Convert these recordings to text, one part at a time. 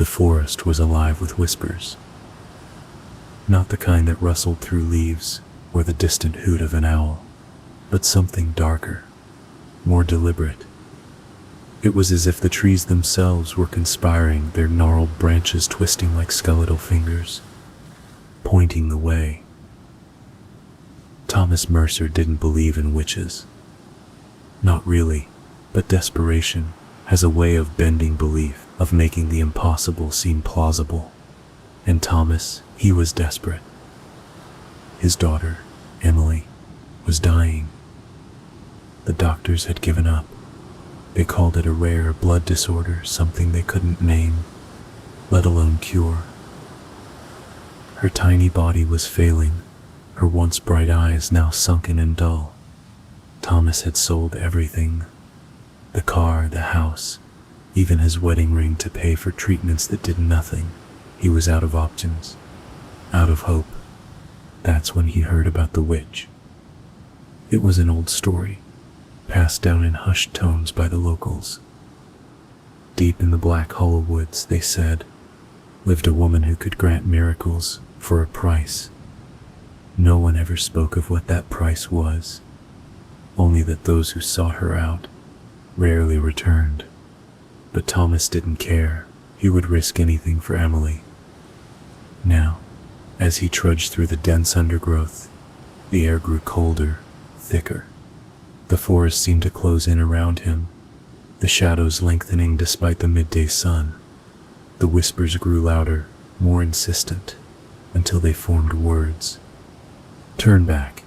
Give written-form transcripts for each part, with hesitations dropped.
forest was alive with whispers. Not the kind that rustled through leaves or the distant hoot of an owl, but something darker, more deliberate. It was as if the trees themselves were conspiring, their gnarled branches twisting like skeletal fingers, pointing the way. Thomas Mercer didn't believe in witches. Not really, but desperation has a way of bending belief, of making the impossible seem plausible. And Thomas, he was desperate. His daughter, Emily, was dying. The doctors had given up. They called it a rare blood disorder, something they couldn't name, let alone cure. Her tiny body was failing, her once bright eyes now sunken and dull. Thomas had sold everything, the car, the house, even his wedding ring, to pay for treatments that did nothing. He was out of options, out of hope. That's when he heard about the witch. It was an old story, passed down in hushed tones by the locals. Deep in the Black Hollow woods, they said, lived a woman who could grant miracles for a price. No one ever spoke of what that price was, only that those who sought her out rarely returned. But Thomas didn't care. He would risk anything for Emily. Now, as he trudged through the dense undergrowth, the air grew colder, thicker. The forest seemed to close in around him, the shadows lengthening despite the midday sun. The whispers grew louder, more insistent, until they formed words. "Turn back."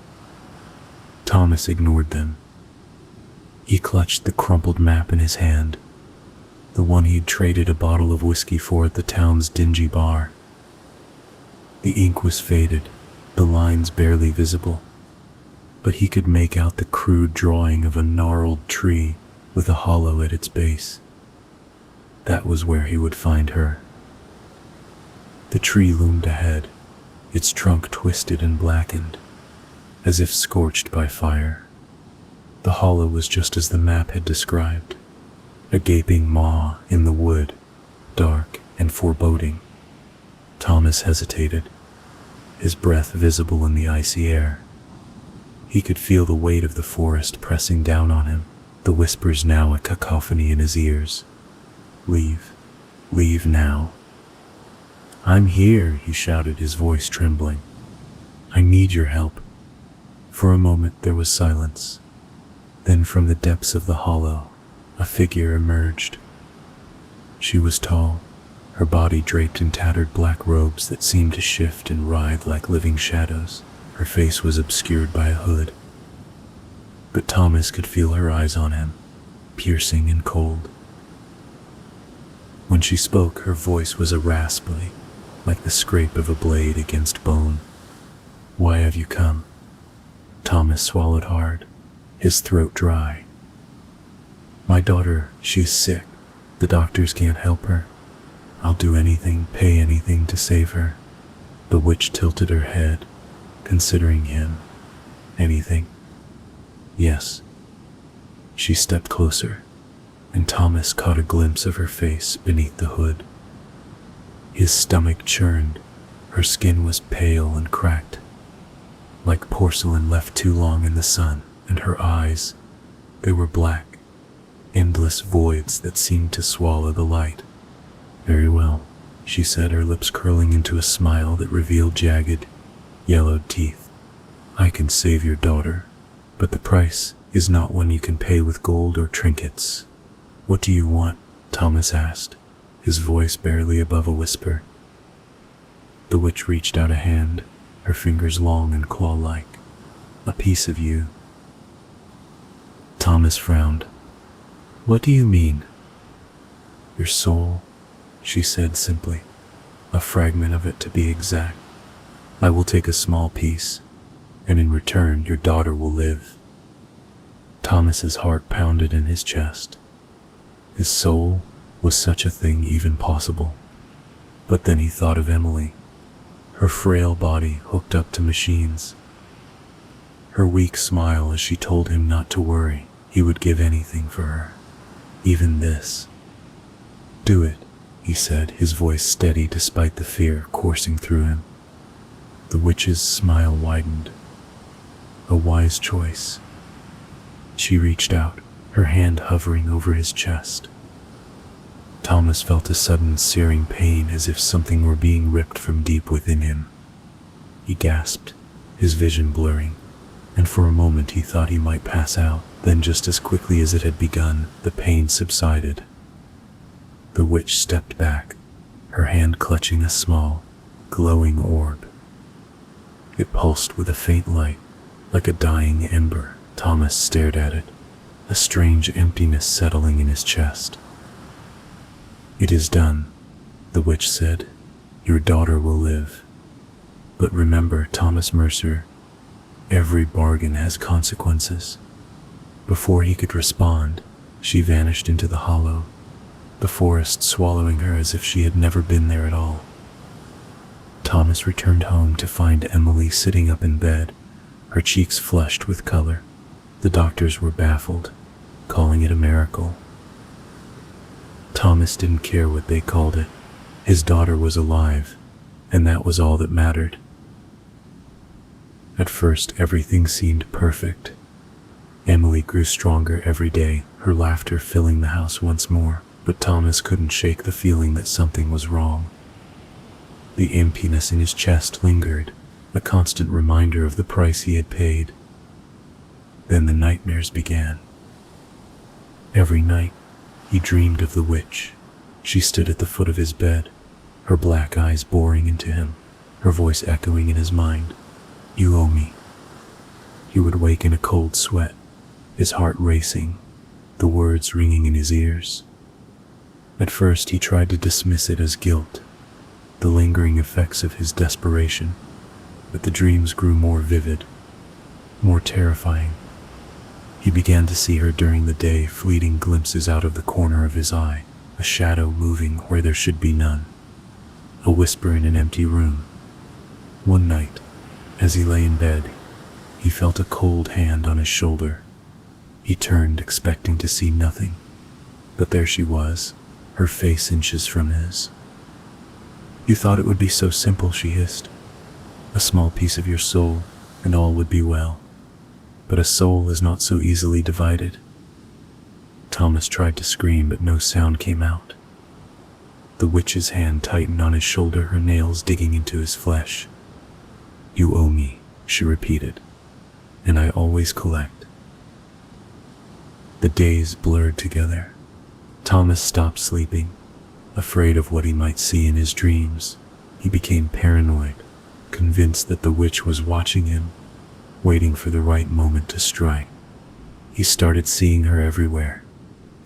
Thomas ignored them. He clutched the crumpled map in his hand, the one he'd traded a bottle of whiskey for at the town's dingy bar. The ink was faded, the lines barely visible, but he could make out the crude drawing of a gnarled tree with a hollow at its base. That was where he would find her. The tree loomed ahead, its trunk twisted and blackened, as if scorched by fire. The hollow was just as the map had described, a gaping maw in the wood, dark and foreboding. Thomas hesitated, his breath visible in the icy air. He could feel the weight of the forest pressing down on him, the whispers now a cacophony in his ears. "Leave. Leave now." "I'm here," he shouted, his voice trembling. "I need your help." For a moment there was silence. Then from the depths of the hollow, a figure emerged. She was tall, her body draped in tattered black robes that seemed to shift and writhe like living shadows. Her face was obscured by a hood, but Thomas could feel her eyes on him, piercing and cold. When she spoke, her voice was a raspy, like the scrape of a blade against bone. "Why have you come?" Thomas swallowed hard, his throat dry. "My daughter, she's sick. The doctors can't help her. I'll do anything, pay anything to save her." The witch tilted her head, considering him. "Anything?" "Yes." She stepped closer, and Thomas caught a glimpse of her face beneath the hood. His stomach churned. Her skin was pale and cracked, like porcelain left too long in the sun, and her eyes, they were black, endless voids that seemed to swallow the light. "Very well," she said, her lips curling into a smile that revealed jagged, yellowed teeth. "I can save your daughter, but the price is not one you can pay with gold or trinkets." "What do you want?" Thomas asked, his voice barely above a whisper. The witch reached out a hand, her fingers long and claw-like. "A piece of you." Thomas frowned. "What do you mean?" "Your soul," she said simply. "A fragment of it, to be exact. I will take a small piece, and in return your daughter will live." Thomas's heart pounded in his chest. His soul, was such a thing even possible? But then he thought of Emily, her frail body hooked up to machines, her weak smile as she told him not to worry. He would give anything for her, even this. "Do it," he said, his voice steady despite the fear coursing through him. The witch's smile widened. A wise choice. She reached out, her hand hovering over his chest. Thomas felt a sudden searing pain as if something were being ripped from deep within him. He gasped, his vision blurring, and for a moment he thought he might pass out. Then just as quickly as it had begun, the pain subsided. The witch stepped back, her hand clutching a small, glowing orb. It pulsed with a faint light, like a dying ember. Thomas stared at it, a strange emptiness settling in his chest. "It is done," the witch said. "Your daughter will live. But remember, Thomas Mercer, every bargain has consequences." Before he could respond, she vanished into the hollow, the forest swallowing her as if she had never been there at all. Thomas returned home to find Emily sitting up in bed, her cheeks flushed with color. The doctors were baffled, calling it a miracle. Thomas didn't care what they called it. His daughter was alive, and that was all that mattered. At first, everything seemed perfect. Emily grew stronger every day, her laughter filling the house once more, but Thomas couldn't shake the feeling that something was wrong. The emptiness in his chest lingered, a constant reminder of the price he had paid. Then the nightmares began. Every night, he dreamed of the witch. She stood at the foot of his bed, her black eyes boring into him, her voice echoing in his mind. "You owe me." He would wake in a cold sweat, his heart racing, the words ringing in his ears. At first he tried to dismiss it as guilt, the lingering effects of his desperation, but the dreams grew more vivid, more terrifying. He began to see her during the day, fleeting glimpses out of the corner of his eye, a shadow moving where there should be none, a whisper in an empty room. One night, as he lay in bed, he felt a cold hand on his shoulder. He turned, expecting to see nothing, but there she was, her face inches from his. "You thought it would be so simple," she hissed. "A small piece of your soul, and all would be well. But a soul is not so easily divided." Thomas tried to scream, but no sound came out. The witch's hand tightened on his shoulder, her nails digging into his flesh. "You owe me," she repeated, "and I always collect." The days blurred together. Thomas stopped sleeping, afraid of what he might see in his dreams. He became paranoid, convinced that the witch was watching him, waiting for the right moment to strike. He started seeing her everywhere,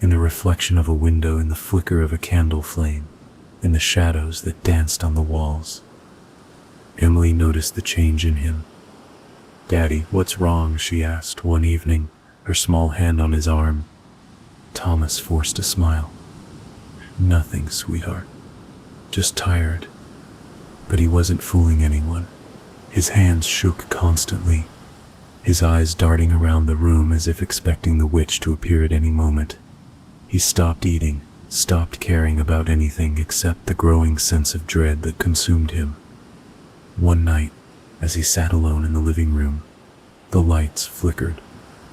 in the reflection of a window, in the flicker of a candle flame, in the shadows that danced on the walls. Emily noticed the change in him. "Daddy, what's wrong?" she asked one evening, her small hand on his arm. Thomas forced a smile. "Nothing, sweetheart. Just tired." But he wasn't fooling anyone. His hands shook constantly, his eyes darting around the room as if expecting the witch to appear at any moment. He stopped eating, stopped caring about anything except the growing sense of dread that consumed him. One night, as he sat alone in the living room, the lights flickered,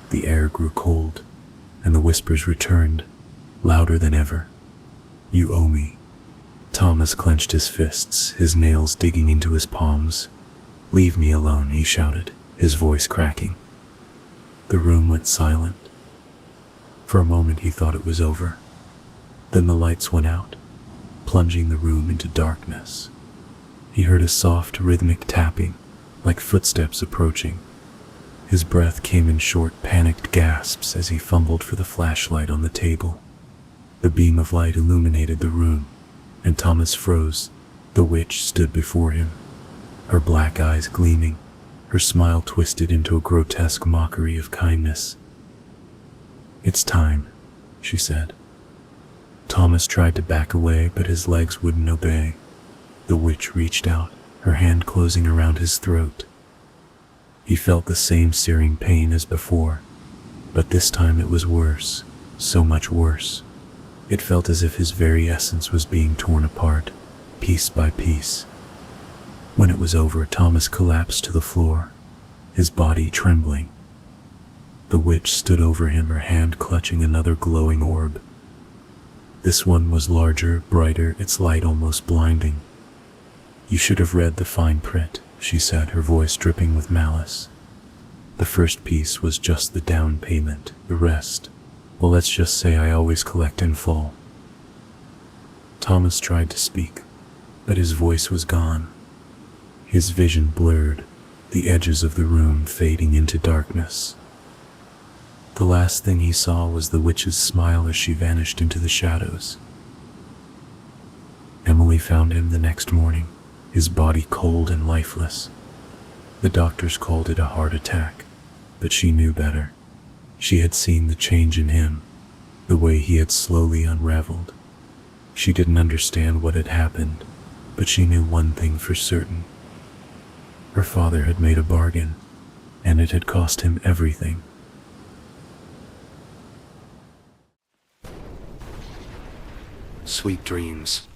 the air grew cold, and the whispers returned, louder than ever. "You owe me." Thomas clenched his fists, his nails digging into his palms. "Leave me alone," he shouted, his voice cracking. The room went silent. For a moment he thought it was over. Then the lights went out, plunging the room into darkness. He heard a soft, rhythmic tapping, like footsteps approaching. His breath came in short, panicked gasps as he fumbled for the flashlight on the table. The beam of light illuminated the room, and Thomas froze. The witch stood before him, her black eyes gleaming, her smile twisted into a grotesque mockery of kindness. "It's time," she said. Thomas tried to back away, but his legs wouldn't obey. The witch reached out, her hand closing around his throat. He felt the same searing pain as before, but this time it was worse, so much worse. It felt as if his very essence was being torn apart, piece by piece. When it was over, Thomas collapsed to the floor, his body trembling. The witch stood over him, her hand clutching another glowing orb. This one was larger, brighter, its light almost blinding. "You should have read the fine print," she said, her voice dripping with malice. "The first piece was just the down payment. The rest, well, let's just say I always collect in full." Thomas tried to speak, but his voice was gone. His vision blurred, the edges of the room fading into darkness. The last thing he saw was the witch's smile as she vanished into the shadows. Emily found him the next morning, his body cold and lifeless. The doctors called it a heart attack, but she knew better. She had seen the change in him, the way he had slowly unraveled. She didn't understand what had happened, but she knew one thing for certain. Her father had made a bargain, and it had cost him everything. Sweet dreams.